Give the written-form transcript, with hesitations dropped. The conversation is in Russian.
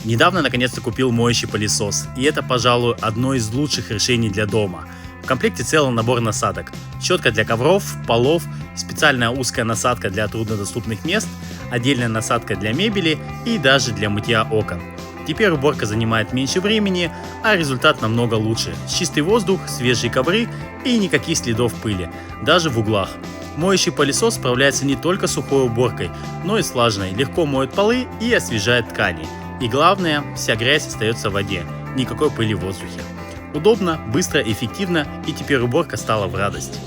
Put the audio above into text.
Недавно наконец-то купил моющий пылесос, и это, пожалуй, одно из лучших решений для дома. В комплекте целый набор насадок. Щетка для ковров, полов, специальная узкая насадка для труднодоступных мест, отдельная насадка для мебели и даже для мытья окон. Теперь уборка занимает меньше времени, а результат намного лучше. Чистый воздух, свежие ковры и никаких следов пыли, даже в углах. Моющий пылесос справляется не только с сухой уборкой, но и с влажной, легко моет полы и освежает ткани. И главное, вся грязь остается в воде, никакой пыли в воздухе. Удобно, быстро, эффективно, и теперь уборка стала в радость.